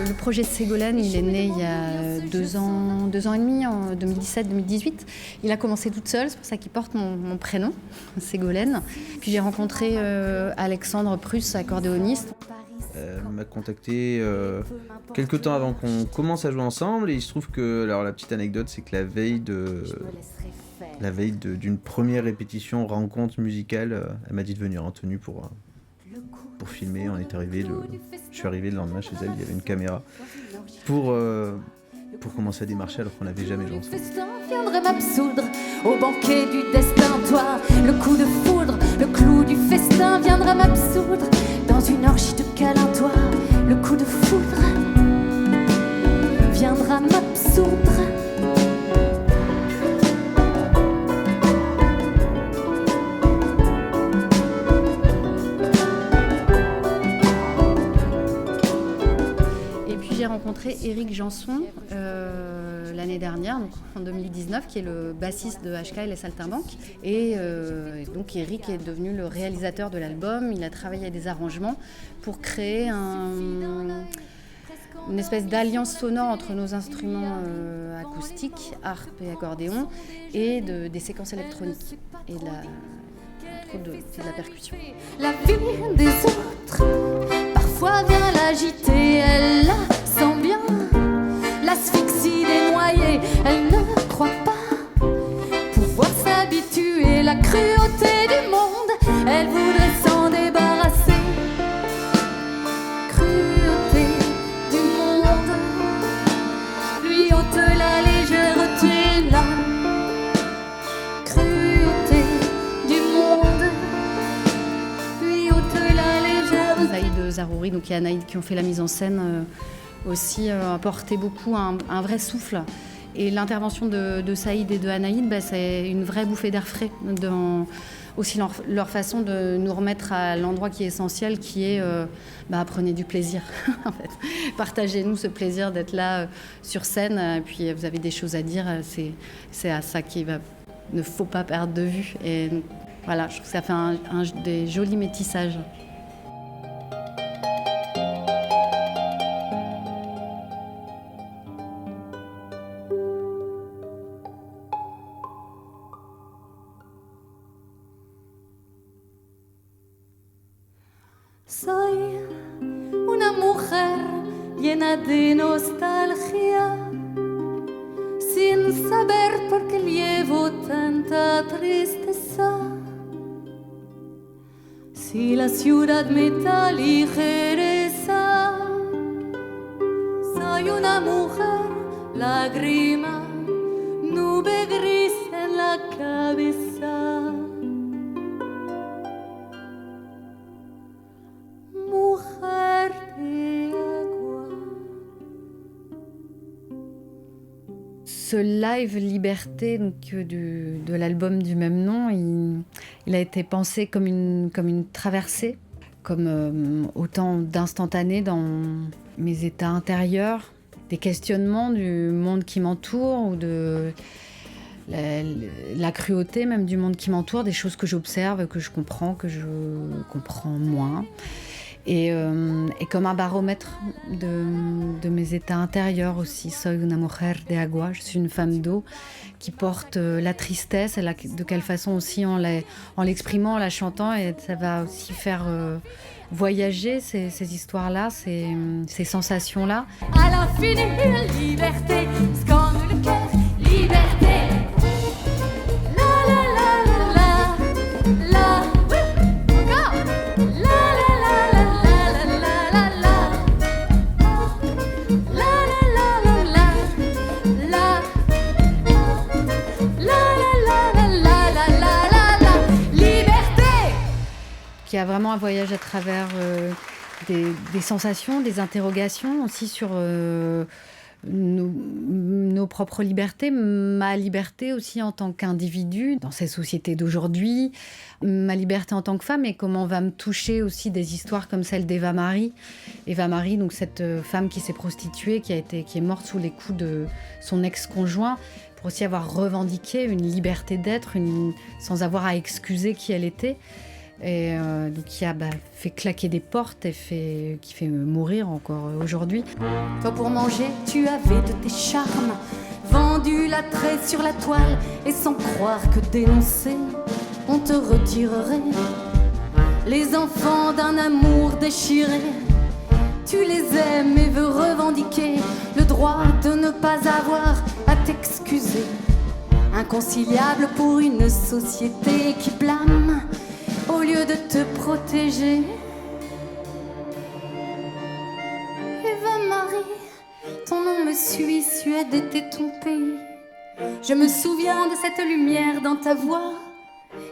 Le projet Ségolène, il est né il y a 2 ans et demi, en 2017-2018. Il a commencé toute seule, c'est pour ça qu'il porte mon prénom, Ségolène. Puis j'ai rencontré Alexandre Prusse, accordéoniste. Elle m'a contacté quelques temps avant qu'on commence à jouer ensemble et il se trouve que, alors la petite anecdote, c'est que la veille d'une première répétition rencontre musicale, elle m'a dit de venir en tenue pour filmer. Je suis arrivé le lendemain chez elle, il y avait une caméra pour commencer à démarcher alors qu'on n'avait jamais joué ensemble. Le festin viendrait m'absoudre au banquet du destin, toi, le coup de foudre, le clou du festin viendrait m'absoudre dans une orgie de câlins, toi, le coup de foudre viendra m'absoudre. J'ai rencontré Éric Janson l'année dernière, donc en 2019, qui est le bassiste de HK et les Saltimbanques. Et donc Éric est devenu le réalisateur de l'album. Il a travaillé à des arrangements pour créer une espèce d'alliance sonore entre nos instruments acoustiques, harpe et accordéon, et des séquences électroniques et de la percussion. La vie des autres parfois vient l'agiter, elle la sent bien, l'asphyxie des noyés, elle ne croit pas pouvoir s'habituer, la cruauté du monde, elle voudrait s'en débarrasser. Cruauté du monde, lui ôte la légèreté là. Cruauté du monde, lui ôte la légèreté. Saïd Zarouri, donc, et Anaïd qui ont fait la mise en scène aussi apporté beaucoup un vrai souffle. Et l'intervention de Saïd et de Anaïd, c'est une vraie bouffée d'air frais dans aussi leur façon de nous remettre à l'endroit qui est essentiel, qui est prenez du plaisir. En fait. Partagez-nous ce plaisir d'être là sur scène. Et puis vous avez des choses à dire, c'est à ça ne faut pas perdre de vue. Et voilà, je trouve que ça fait des jolis métissages. Soy una mujer llena de nostalgia, sin saber por qué llevo tanta tristeza. Si la ciudad me da ligereza, soy una mujer lágrima, nube gris en la cabeza. Ce live Liberté donc, de l'album du même nom, il a été pensé comme une traversée, comme autant d'instantanés dans mes états intérieurs, des questionnements du monde qui m'entoure ou de la cruauté même du monde qui m'entoure, des choses que j'observe, que je comprends moins. Et comme un baromètre de mes états intérieurs aussi. Soy una mujer de agua, je suis une femme d'eau qui porte la tristesse, et de quelle façon aussi en l'exprimant, en la chantant, et ça va aussi faire voyager ces histoires-là, ces sensations-là. À l'infini, liberté, scande le cœur, liberté. Qui a vraiment un voyage à travers des sensations, des interrogations aussi sur nos propres libertés, ma liberté aussi en tant qu'individu dans ces sociétés d'aujourd'hui, ma liberté en tant que femme, et comment va me toucher aussi des histoires comme celle d'Eva Marie. Eva Marie, donc cette femme qui s'est prostituée, qui est morte sous les coups de son ex-conjoint, pour aussi avoir revendiqué une liberté d'être, sans avoir à excuser qui elle était. Et donc qui a fait claquer des portes et qui fait mourir encore aujourd'hui. Toi pour manger, tu avais de tes charmes, vendu l'attrait sur la toile, et sans croire que dénoncer, on te retirerait les enfants d'un amour déchiré. Tu les aimes et veux revendiquer le droit de ne pas avoir à t'excuser. Inconciliable pour une société qui blâme au lieu de te protéger. Eva Marie, ton nom me suit, Suède était ton pays. Je me souviens de cette lumière dans ta voix,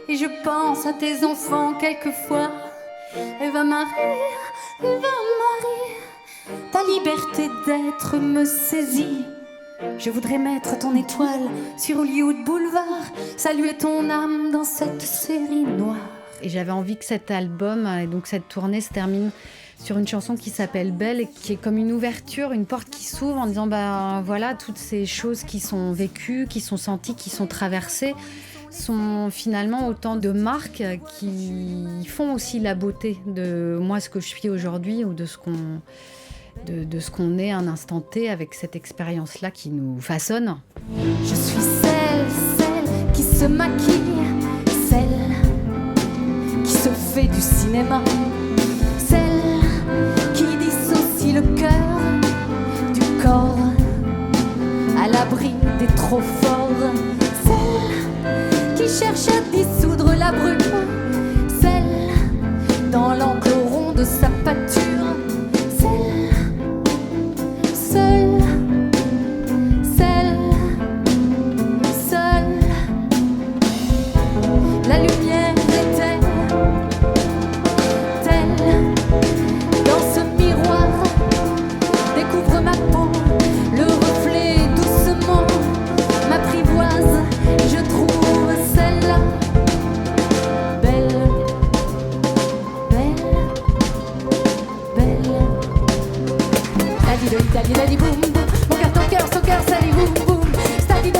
et je pense à tes enfants quelquefois. Eva Marie, ta liberté d'être me saisit. Je voudrais mettre ton étoile sur Hollywood Boulevard, saluer ton âme dans cette série noire. Et j'avais envie que cet album et donc cette tournée se termine sur une chanson qui s'appelle Belle, et qui est comme une ouverture, une porte qui s'ouvre en disant voilà, toutes ces choses qui sont vécues, qui sont senties, qui sont traversées, sont finalement autant de marques qui font aussi la beauté de moi, ce que je suis aujourd'hui, ou de ce qu'on est à un instant T, avec cette expérience-là qui nous façonne. Je suis celle qui se maquille, celle qui se fait du cinéma, celle qui dissocie le cœur du corps, à l'abri des trop forts, celle qui cherche à dissoudre la brume, celle dans l'enclos rond de sa pâture, la lumière était telle. Dans ce miroir, découvre ma peau, le reflet doucement m'apprivoise. Je trouve celle-là belle, belle, belle. La di do, la di boum boum. Mon cœur, ton cœur, son cœur, ça dit boum boum. Ça dit do,